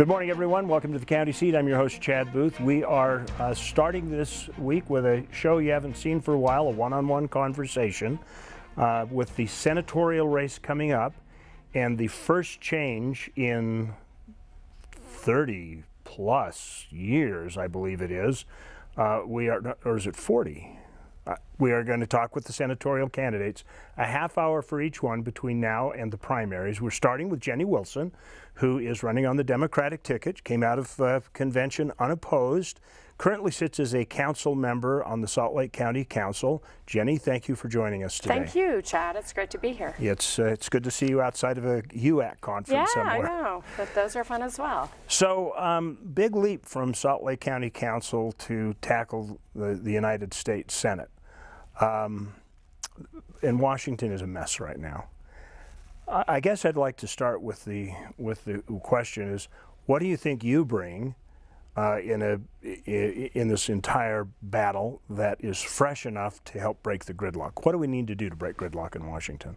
Good morning, everyone. Welcome to the County Seat. I'm your host, Chad Booth. We are starting this week with a show you haven't seen for a while, a one-on-one conversation with the senatorial race coming up and the first change in 30 plus years, I believe it is. Or is it 40? We are going to talk with the senatorial candidates, a half hour for each one between now and the primaries. We're starting with Jenny Wilson, who is running on the Democratic ticket, came out of convention unopposed, currently sits as a council member on the Salt Lake County Council. Jenny, thank you for joining us today. Thank you, Chad. It's great to be here. It's good to see you outside of a UAC conference somewhere. Yeah, I know, but those are fun as well. So, big leap from Salt Lake County Council to tackle the United States Senate. And Washington is a mess right now. I guess I'd like to start with the question is, what do you think you bring in this entire battle that is fresh enough to help break the gridlock? What do we need to do to break gridlock in Washington?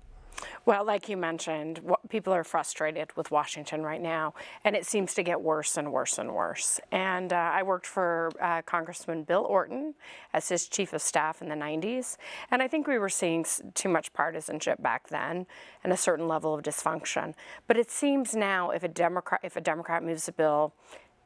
Well, like you mentioned, people are frustrated with Washington right now, and it seems to get worse and worse and worse. And I worked for Congressman Bill Orton as his chief of staff in the 90s, and I think we were seeing too much partisanship back then and a certain level of dysfunction. But it seems now if a Democrat moves a bill,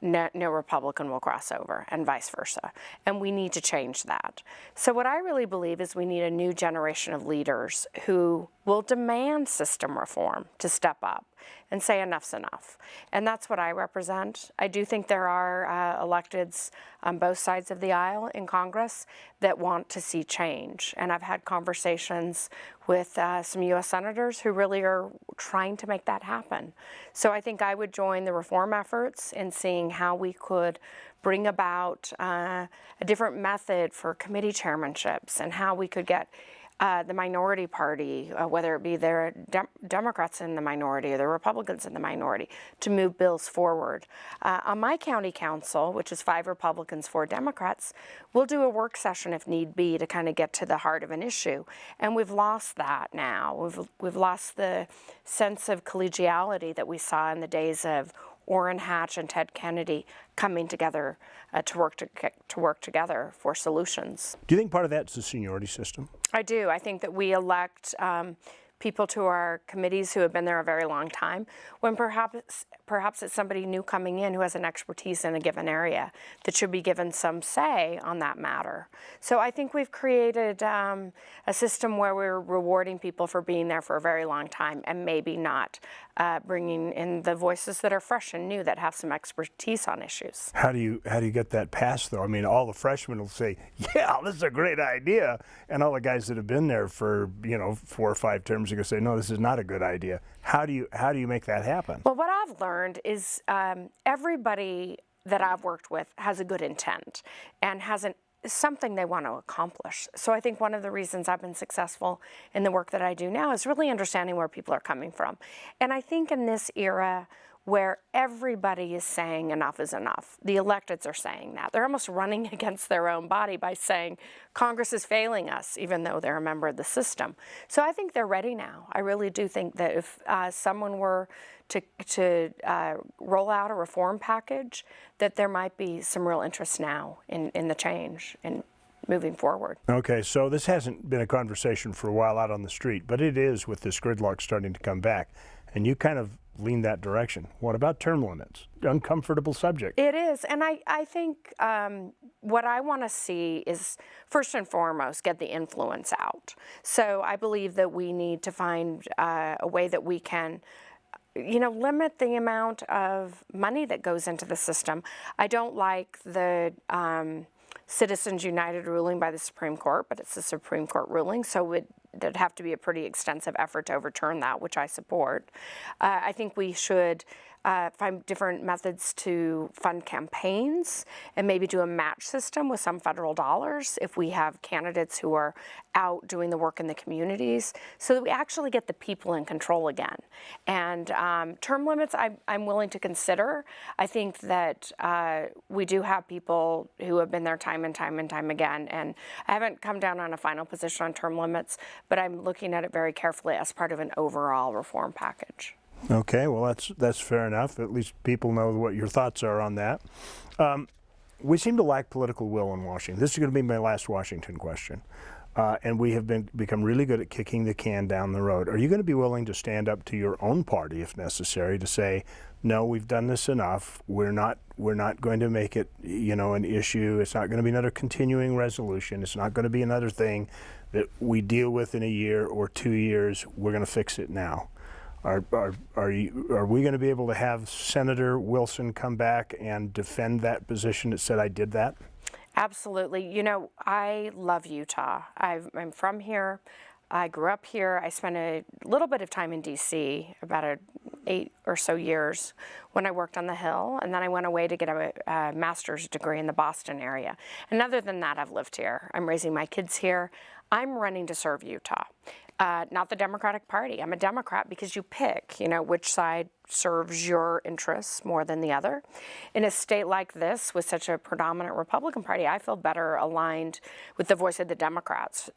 no Republican will cross over, and vice versa. And we need to change that. So what I really believe is we need a new generation of leaders who will demand system reform to step up and say enough's enough. And that's what I represent. I do think there are electeds on both sides of the aisle in Congress that want to see change. And I've had conversations with some U.S. senators who really are trying to make that happen. So I think I would join the reform efforts in seeing how we could bring about a different method for committee chairmanships and how we could get the minority party, whether it be their Democrats in the minority or the Republicans in the minority, to move bills forward. On my county council, which is 5 Republicans, 4 Democrats, we'll do a work session if need be to kind of get to the heart of an issue. And we've lost that now. We've lost the sense of collegiality that we saw in the days of Orrin Hatch and Ted Kennedy coming together to work together for solutions. Do you think part of that's the seniority system? I do. I think that we elect people to our committees who have been there a very long time, when perhaps it's somebody new coming in who has an expertise in a given area that should be given some say on that matter. So I think we've created a system where we're rewarding people for being there for a very long time and maybe not bringing in the voices that are fresh and new that have some expertise on issues. How do you get that passed, though? I mean, all the freshmen will say, yeah, this is a great idea, and all the guys that have been there for 4 or 5 terms are going to say, no, this is not a good idea. How do you make that happen? Well, what I've learned is everybody that I've worked with has a good intent and has something they want to accomplish. So I think one of the reasons I've been successful in the work that I do now is really understanding where people are coming from. And I think in this era where everybody is saying enough is enough, the electeds are saying that. They're almost running against their own body by saying Congress is failing us, even though they're a member of the system. So I think they're ready now. I really do think that if someone were to roll out a reform package, that there might be some real interest now in the change and moving forward. Okay, so this hasn't been a conversation for a while out on the street, but it is with this gridlock starting to come back, and you kind of lean that direction. What about term limits? Uncomfortable subject. It is, and I think what I want to see is, first and foremost, get the influence out. So I believe that we need to find a way that we can limit the amount of money that goes into the system. I don't like the Citizens United ruling by the Supreme Court, but it's a Supreme Court ruling, so there'd have to be a pretty extensive effort to overturn that, which I support. I think we should find different methods to fund campaigns and maybe do a match system with some federal dollars if we have candidates who are out doing the work in the communities, so that we actually get the people in control again. And term limits I'm willing to consider. I think that we do have people who have been there time and time and time again, and I haven't come down on a final position on term limits, but I'm looking at it very carefully as part of an overall reform package. Okay, well, that's fair enough. At least people know what your thoughts are on that. We seem to lack political will in Washington. This is going to be my last Washington question. And we have become really good at kicking the can down the road. Are you going to be willing to stand up to your own party, if necessary, to say, no, we've done this enough. We're not going to make it, an issue. It's not going to be another continuing resolution. It's not going to be another thing that we deal with in a year or 2 years. We're going to fix it now. Are we going to be able to have Senator Wilson come back and defend that position that said, I did that? Absolutely. I love Utah. I'm from here. I grew up here. I spent a little bit of time in D.C., about 8 or so years when I worked on the Hill, and then I went away to get a master's degree in the Boston area. And other than that, I've lived here. I'm raising my kids here. I'm running to serve Utah. Not the Democratic Party. I'm a Democrat because you pick, which side serves your interests more than the other. In a state like this, with such a predominant Republican Party, I feel better aligned with the voice of the Democrats,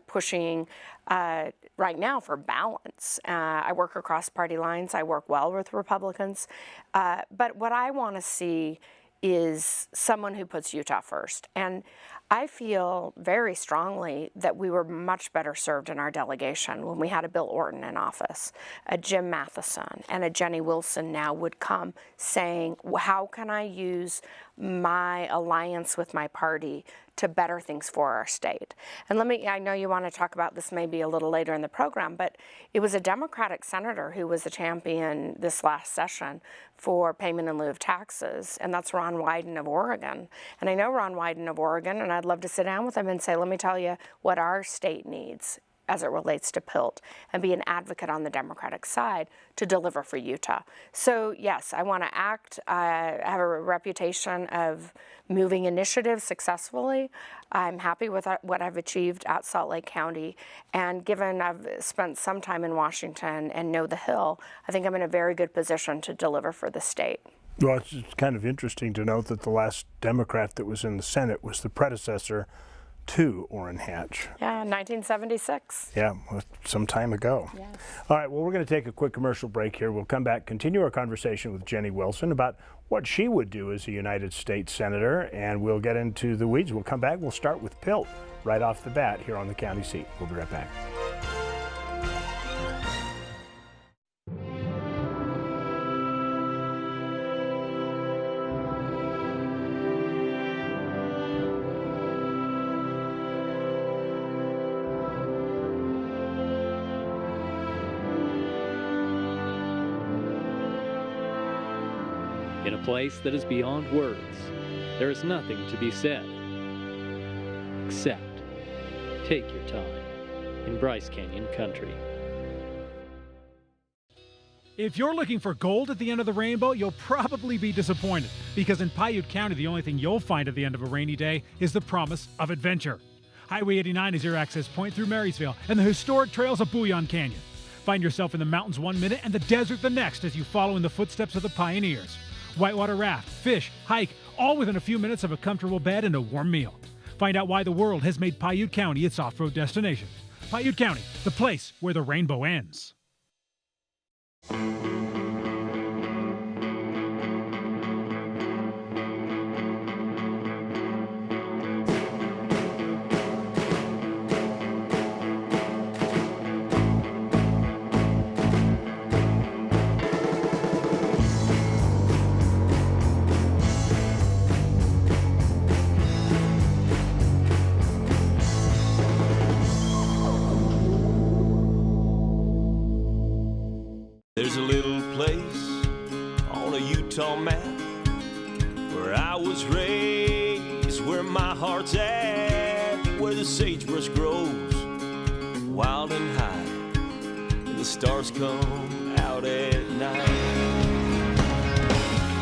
pushing right now for balance. I work across party lines. I work well with Republicans. But what I want to see is someone who puts Utah first. And I feel very strongly that we were much better served in our delegation when we had a Bill Orton in office, a Jim Matheson, and a Jenny Wilson now would come saying, how can I use my alliance with my party to better things for our state? And I know you want to talk about this maybe a little later in the program, but it was a Democratic senator who was the champion this last session for payment in lieu of taxes, and that's Ron Wyden of Oregon. And I know Ron Wyden of Oregon, and I'd love to sit down with him and say, let me tell you what our state needs as it relates to PILT, and be an advocate on the Democratic side to deliver for Utah. So yes, I want to act. I have a reputation of moving initiatives successfully. I'm happy with what I've achieved at Salt Lake County, and given I've spent some time in Washington and know the Hill, I think I'm in a very good position to deliver for the state. Well, it's kind of interesting to note that the last Democrat that was in the Senate was the predecessor to Orrin Hatch. Yeah, 1976. Yeah, some time ago. Yes. All right, well, we're going to take a quick commercial break here. We'll come back, continue our conversation with Jenny Wilson about what she would do as a United States Senator, and we'll get into the weeds. We'll come back. We'll start with PILT right off the bat here on the county seat. We'll be right back. In a place that is beyond words, there is nothing to be said, except take your time in Bryce Canyon country. If you're looking for gold at the end of the rainbow, you'll probably be disappointed, because in Piute County, the only thing you'll find at the end of a rainy day is the promise of adventure. Highway 89 is your access point through Marysville and the historic trails of Bouillon Canyon. Find yourself in the mountains one minute and the desert the next as you follow in the footsteps of the pioneers. Whitewater raft, fish, hike, all within a few minutes of a comfortable bed and a warm meal. Find out why the world has made Piute County its off-road destination. Piute County, the place where the rainbow ends. There's a little place on a Utah map where I was raised, where my heart's at, where the sagebrush grows wild and high, and the stars come out at night.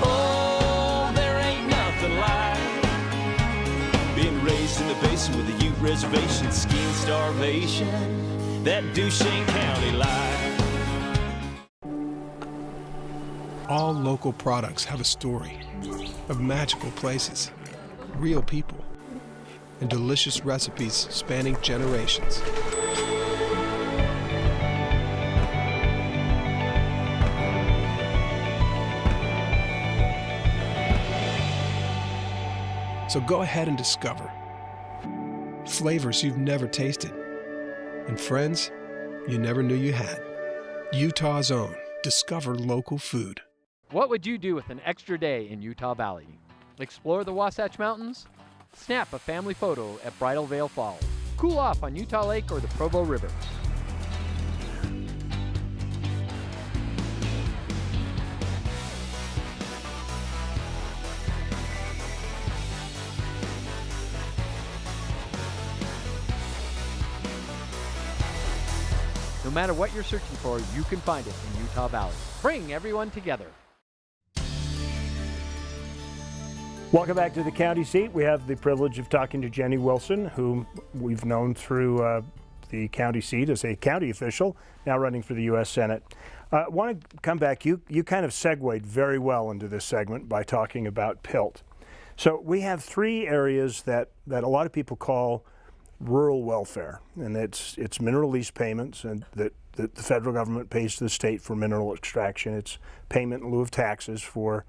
Oh, there ain't nothing like being raised in the basin with a Ute reservation, skiing starvation, that Duchesne County life. All local products have a story of magical places, real people, and delicious recipes spanning generations. So go ahead and discover flavors you've never tasted and friends you never knew you had. Utah's own. Discover local food. What would you do with an extra day in Utah Valley? Explore the Wasatch Mountains? Snap a family photo at Bridal Veil Falls. Cool off on Utah Lake or the Provo River. No matter what you're searching for, you can find it in Utah Valley. Bring everyone together. Welcome back to the county seat. We have the privilege of talking to Jenny Wilson, whom we've known through the county seat as a county official, now running for the U.S. Senate. I want to come back. You kind of segued very well into this segment by talking about PILT. So we have three areas that a lot of people call rural welfare, and it's mineral lease payments, and that the federal government pays to the state for mineral extraction. It's payment in lieu of taxes for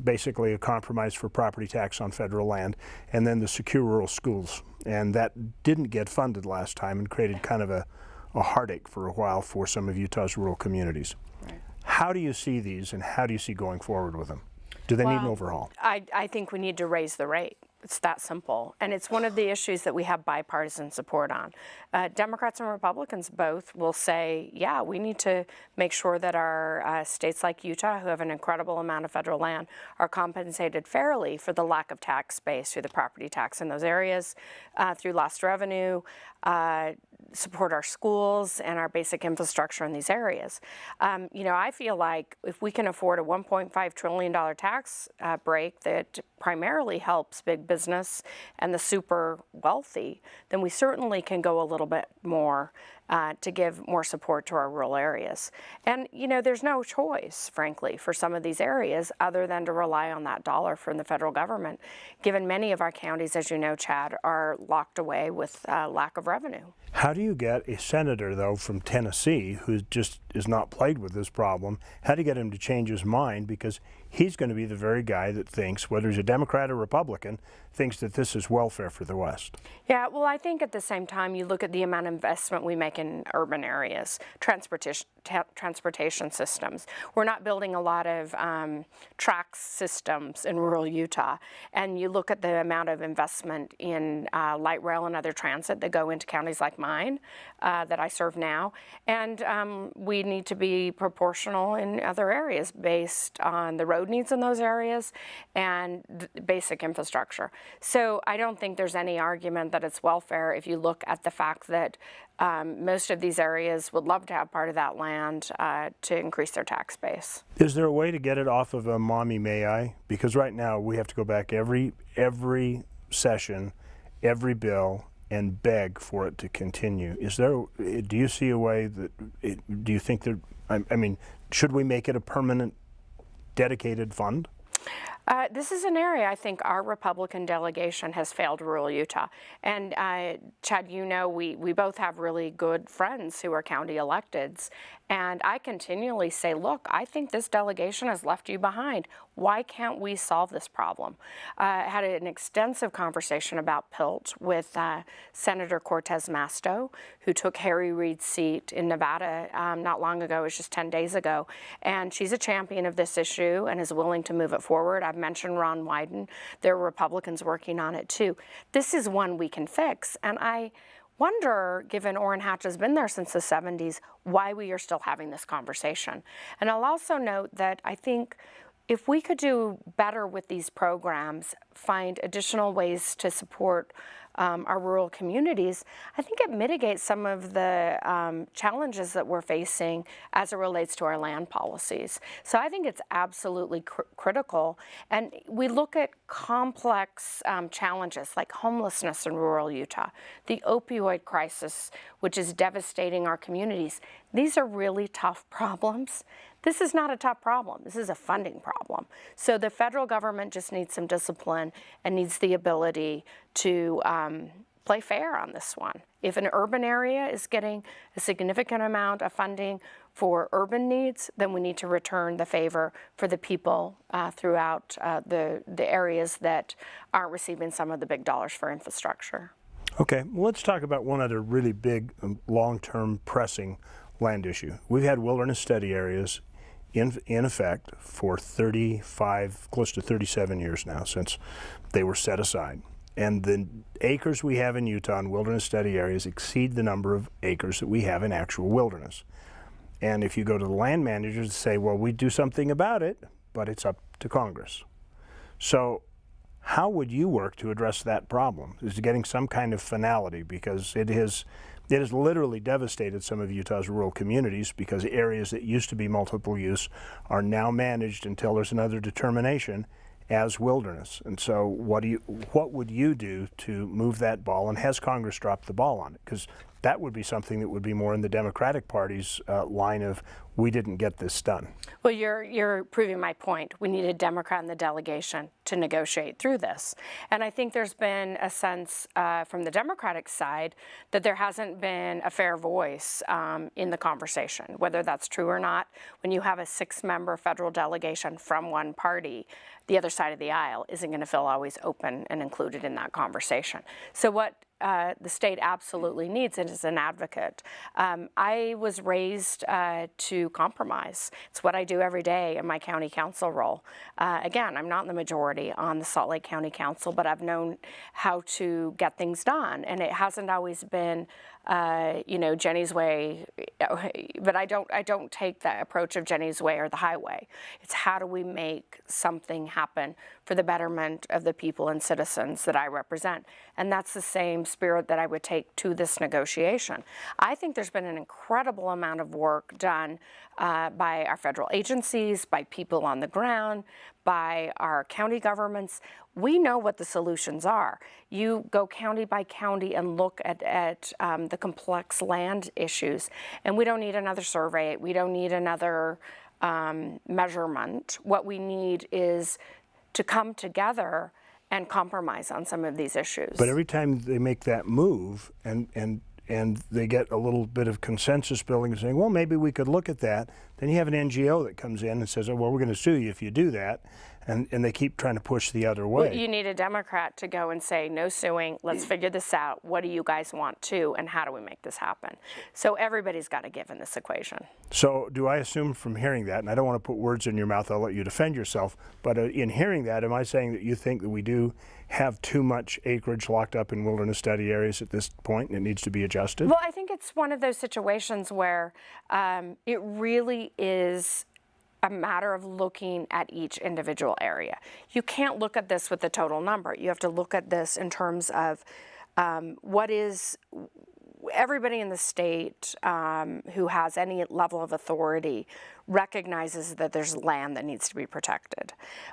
basically a compromise for property tax on federal land, and then the secure rural schools. And that didn't get funded last time and created kind of a heartache for a while for some of Utah's rural communities. Right. How do you see these, and how do you see going forward with them? Do they need an overhaul? I think we need to raise the rate. It's that simple. And it's one of the issues that we have bipartisan support on. Democrats and Republicans both will say, yeah, we need to make sure that our states like Utah, who have an incredible amount of federal land, are compensated fairly for the lack of tax base through the property tax in those areas, through lost revenue, support our schools and our basic infrastructure in these areas. I feel like if we can afford a $1.5 trillion tax break that primarily helps big business and the super wealthy, then we certainly can go a little bit more to give more support to our rural areas. And, there's no choice, frankly, for some of these areas other than to rely on that dollar from the federal government, given many of our counties, as you know, Chad, are locked away with lack of revenue. How do you get a senator, though, from Tennessee, who just is not plagued with this problem, how do you get him to change his mind? Because he's going to be the very guy that thinks, whether he's a Democrat or Republican, thinks that this is welfare for the West. Yeah, well, I think at the same time, you look at the amount of investment we make in urban areas, transportation systems. We're not building a lot of track systems in rural Utah. And you look at the amount of investment in light rail and other transit that go into counties like mine that I serve now. And we need to be proportional in other areas based on the road needs in those areas and basic infrastructure. So I don't think there's any argument that it's welfare if you look at the fact that most of these areas would love to have part of that land to increase their tax base. Is there a way to get it off of a mommy may I? Because right now we have to go back every session, every bill, and beg for it to continue. Do you see a way do you think that, I mean, should we make it a permanent dedicated fund? This is an area I think our Republican delegation has failed rural Utah. And Chad, we both have really good friends who are county electeds. And I continually say, look, I think this delegation has left you behind. Why can't we solve this problem? I had an extensive conversation about PILT with Senator Cortez Masto, who took Harry Reid's seat in Nevada not long ago, it was just 10 days ago. And she's a champion of this issue and is willing to move it forward. I've mentioned Ron Wyden. There are Republicans working on it too. This is one we can fix. And I wonder, given Orrin Hatch has been there since the 70s, why we are still having this conversation. And I'll also note that I think if we could do better with these programs, find additional ways to support our rural communities, I think it mitigates some of the challenges that we're facing as it relates to our land policies. So I think it's absolutely critical. And we look at complex challenges like homelessness in rural Utah, the opioid crisis, which is devastating our communities. These are really tough problems. This is not a tough problem. This is a funding problem. So the federal government just needs some discipline and needs the ability to play fair on this one. If an urban area is getting a significant amount of funding for urban needs, then we need to return the favor for the people throughout the areas that aren't receiving some of the big dollars for infrastructure. Okay, well, let's talk about one other really big, long-term pressing land issue. We've had wilderness study areas in effect for 35, close to 37 years now since they were set aside. And the acres we have in Utah in wilderness study areas exceed the number of acres that we have in actual wilderness. And if you go to the land managers and say, well, we do something about it, but it's up to Congress. So how would you work to address that problem? Is getting some kind of finality, because it has literally devastated some of Utah's rural communities, because areas that used to be multiple use are now managed until there's another determination as wilderness. And so what would you do to move that ball, and has Congress dropped the ball on it? Because that would be something that would be more in the Democratic Party's line of, we didn't get this done. Well, you're proving my point. We need a Democrat in the delegation to negotiate through this. And I think there's been a sense from the Democratic side that there hasn't been a fair voice in the conversation. Whether that's true or not, when you have a 6-member federal delegation from one party, the other side of the aisle isn't going to feel always open and included in that conversation. So what the state absolutely needs is an advocate. I was raised to compromise. It's what I do every day in my county council role. Again, I'm not in the majority on the Salt Lake County Council, but I've known how to get things done, and it hasn't always been Jenny's way, but I don't take the approach of Jenny's way or the highway. It's how do we make something happen for the betterment of the people and citizens that I represent. And that's the same spirit that I would take to this negotiation. I think there's been an incredible amount of work done by our federal agencies, by people on the ground, by our county governments. We know what the solutions are. You go county by county and look at the complex land issues, and we don't need another survey. We don't need another measurement. What we need is to come together and compromise on some of these issues. But every time they make that move and they get a little bit of consensus building and saying, well, maybe we could look at that, then you have an NGO that comes in and says, oh, well, we're going to sue you if you do that. And they keep trying to push the other way. Well, you need a Democrat to go and say, no suing, let's figure this out. What do you guys want to, and how do we make this happen? So everybody's got to give in this equation. So do I assume from hearing that, and I don't want to put words in your mouth, I'll let you defend yourself, but in hearing that, am I saying that you think that we do have too much acreage locked up in wilderness study areas at this point and it needs to be adjusted? Well, I think it's one of those situations where it really is a matter of looking at each individual area. You can't look at this with the total number. You have to look at this in terms of what is everybody in the state who has any level of authority recognizes that there's land that needs to be protected.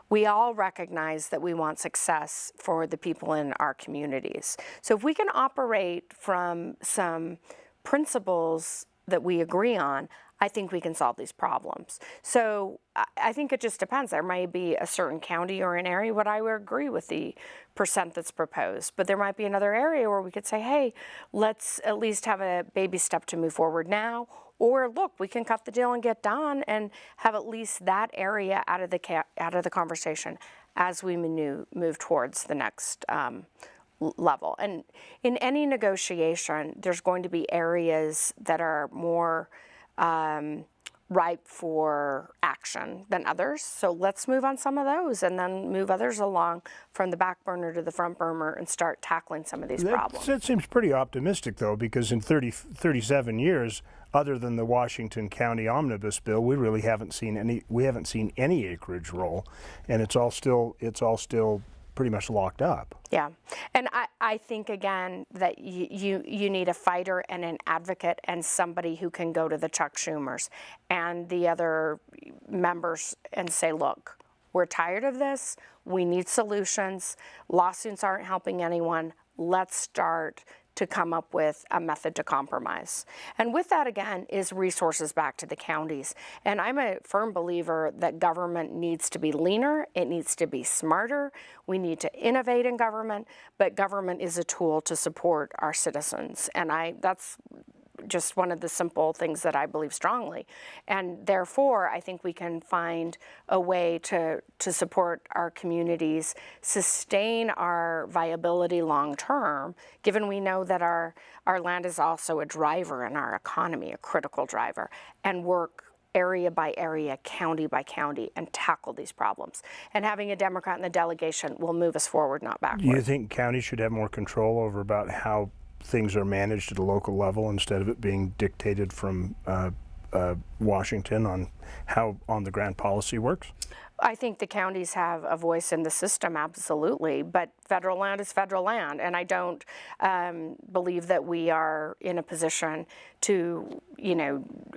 We all recognize that we want success for the people in our communities. So if we can operate from some principles that we agree on, I think we can solve these problems. So I think it just depends. There may be a certain county or an area where I would agree with the percent that's proposed, but there might be another area where we could say, hey, let's at least have a baby step to move forward now, or look, we can cut the deal and get done and have at least that area out of the conversation as we move towards the next level. And in any negotiation, there's going to be areas that are more ripe for action than others. So let's move on some of those and then move others along from the back burner to the front burner and start tackling some of these problems. That seems pretty optimistic, though, because in 37 years, other than the Washington County Omnibus Bill, we really haven't seen any acreage roll, and it's all still pretty much locked up. Yeah, and I think again that you need a fighter and an advocate and somebody who can go to the Chuck Schumers and the other members and say, look, we're tired of this. We need solutions. Lawsuits aren't helping anyone. Let's start to come up with a method to compromise. And with that, again, is resources back to the counties. And I'm a firm believer that government needs to be leaner, it needs to be smarter, we need to innovate in government, but government is a tool to support our citizens. And that's just one of the simple things that I believe strongly. And therefore, I think we can find a way to support our communities, sustain our viability long term, given we know that our land is also a driver in our economy, a critical driver, and work area by area, county by county, and tackle these problems. And having a Democrat in the delegation will move us forward, not backward. Do you think counties should have more control over about how things are managed at a local level instead of it being dictated from Washington on how on-the-ground policy works? I think the counties have a voice in the system, absolutely, but federal land is federal land, and I don't believe that we are in a position to,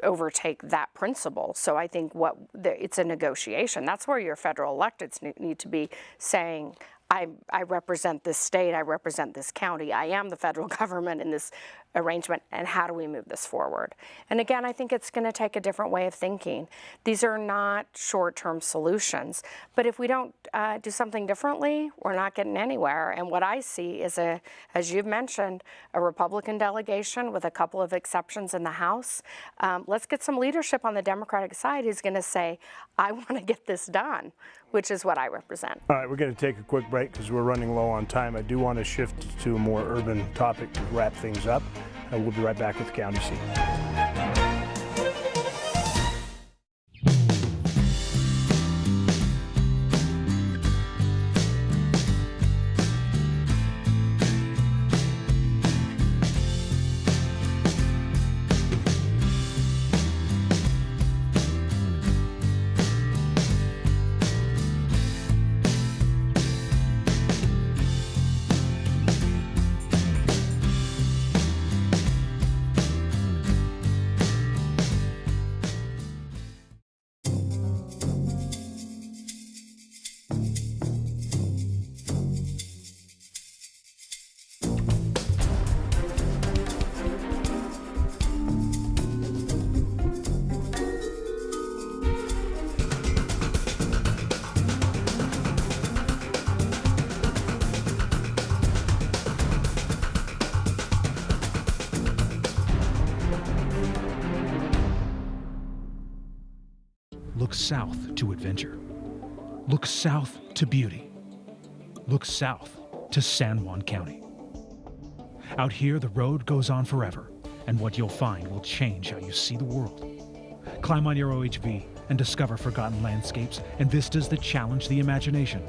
overtake that principle. So I think it's a negotiation. That's where your federal electeds need to be saying, I represent this state, I represent this county, I am the federal government in this arrangement, and how do we move this forward? And again, I think it's going to take a different way of thinking. These are not short-term solutions, but if we don't do something differently, we're not getting anywhere. And what I see is, as you've mentioned, a Republican delegation with a couple of exceptions in the House. Let's get some leadership on the Democratic side who's going to say, I want to get this done, which is what I represent. All right, we're going to take a quick break because we're running low on time. I do want to shift to a more urban topic to wrap things up. And we'll be right back with the county seat. Look south to adventure. Look south to beauty. Look south to San Juan County. Out here, the road goes on forever, and what you'll find will change how you see the world. Climb on your OHV and discover forgotten landscapes and vistas that challenge the imagination.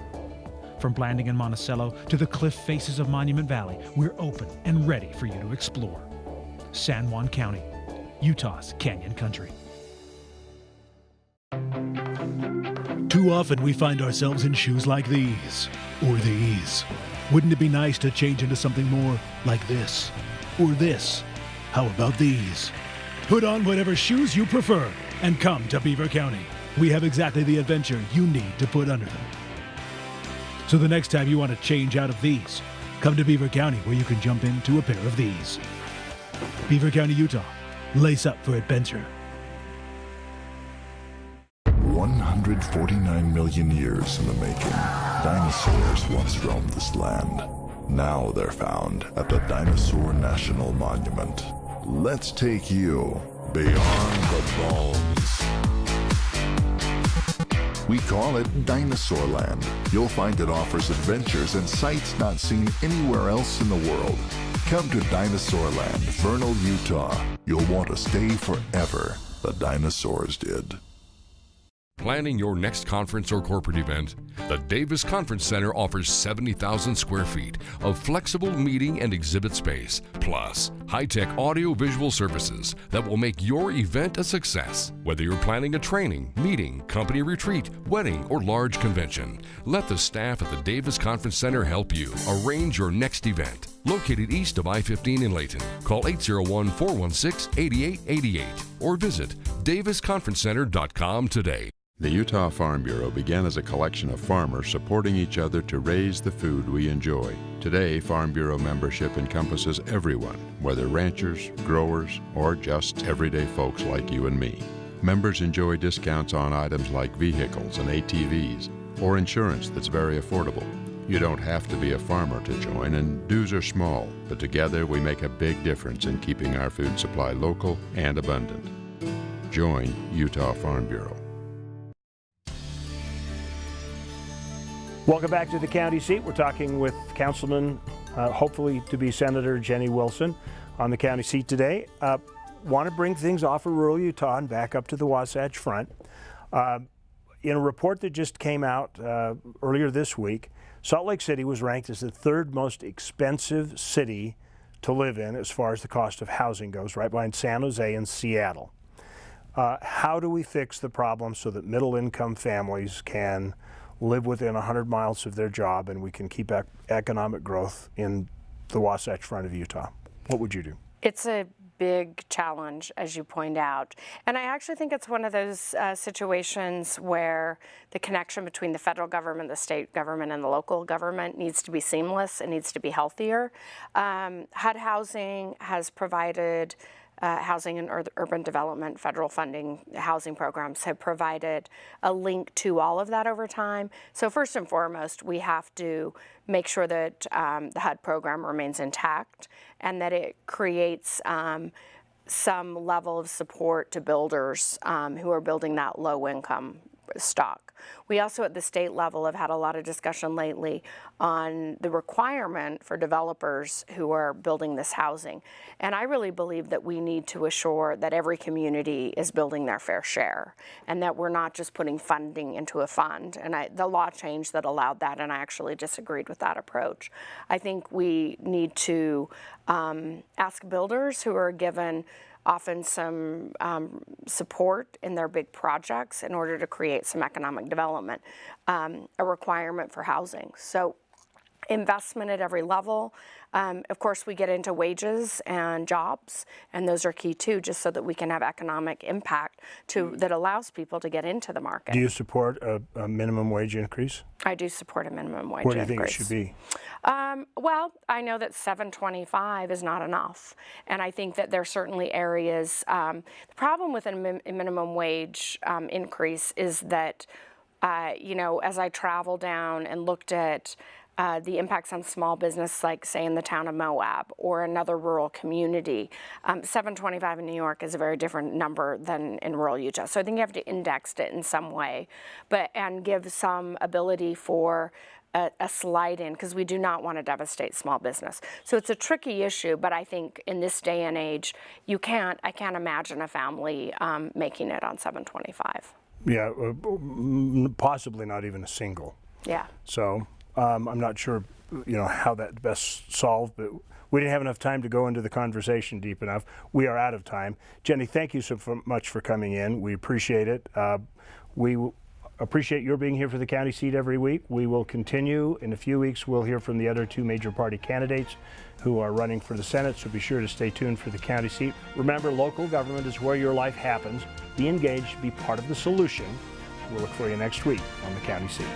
From Blanding and Monticello to the cliff faces of Monument Valley, we're open and ready for you to explore. San Juan County, Utah's Canyon Country. Too often we find ourselves in shoes like these, or these. Wouldn't it be nice to change into something more like this, or this? How about these? Put on whatever shoes you prefer and come to Beaver County. We have exactly the adventure you need to put under them. So the next time you want to change out of these, come to Beaver County where you can jump into a pair of these. Beaver County, Utah. Lace up for adventure. 149 million years in the making, dinosaurs once roamed this land. Now they're found at the Dinosaur National Monument. Let's take you beyond the bones. We call it Dinosaur Land. You'll find it offers adventures and sights not seen anywhere else in the world. Come to Dinosaur Land, Vernal, Utah. You'll want to stay forever. The dinosaurs did. Planning your next conference or corporate event? The Davis Conference Center offers 70,000 square feet of flexible meeting and exhibit space, plus high-tech audio-visual services that will make your event a success. Whether you're planning a training, meeting, company retreat, wedding, or large convention, let the staff at the Davis Conference Center help you arrange your next event. Located east of I-15 in Layton, call 801-416-8888 or visit davisconferencecenter.com today. The Utah Farm Bureau began as a collection of farmers supporting each other to raise the food we enjoy. Today, Farm Bureau membership encompasses everyone, whether ranchers, growers, or just everyday folks like you and me. Members enjoy discounts on items like vehicles and ATVs, or insurance that's very affordable. You don't have to be a farmer to join, and dues are small, but together we make a big difference in keeping our food supply local and abundant. Join Utah Farm Bureau. Welcome back to the county seat. We're talking with Councilman, hopefully to be Senator Jenny Wilson on the county seat today. Want to bring things off of rural Utah and back up to the Wasatch Front. In a report that just came out earlier this week, Salt Lake City was ranked as the third most expensive city to live in as far as the cost of housing goes, right behind San Jose and Seattle. How do we fix the problem so that middle-income families can live within 100 miles of their job and we can keep economic growth in the Wasatch Front of Utah? What would you do? It's a big challenge, as you point out. And I actually think it's one of those situations where the connection between the federal government, the state government, and the local government needs to be seamless. It needs to be healthier. HUD Housing has provided housing and urban development, federal funding, housing programs have provided a link to all of that over time. So first and foremost, we have to make sure that the HUD program remains intact and that it creates some level of support to builders who are building that low-income stock. We also at the state level have had a lot of discussion lately on the requirement for developers who are building this housing. And I really believe that we need to assure that every community is building their fair share and that we're not just putting funding into a fund. And the law changed that allowed that, and I actually disagreed with that approach. I think we need to ask builders who are given often some support in their big projects in order to create some economic development, a requirement for housing. So investment at every level. Of course, we get into wages and jobs, and those are key too, just so that we can have economic impact that allows people to get into the market. Do you support a minimum wage increase? I do support a minimum wage increase. What do you think it should be? Well, I know that $7.25 is not enough, and I think that there are certainly areas. The problem with a minimum wage increase is that, as I travel down and looked at the impacts on small business, like say in the town of Moab or another rural community, $7.25 in New York is a very different number than in rural Utah. So I think you have to index it in some way, and give some ability for a slide in, because we do not want to devastate small business. So it's a tricky issue, but I think in this day and age, I can't imagine a family making it on $7.25. Yeah, possibly not even a single. Yeah. So I'm not sure, how that best solved, but we didn't have enough time to go into the conversation deep enough. We are out of time. Jenny, thank you so much for coming in. We appreciate it. We appreciate your being here for the county seat every week. We will continue. In a few weeks, we'll hear from the other two major party candidates who are running for the Senate, so be sure to stay tuned for the county seat. Remember, local government is where your life happens. Be engaged, be part of the solution. We'll look for you next week on the county seat.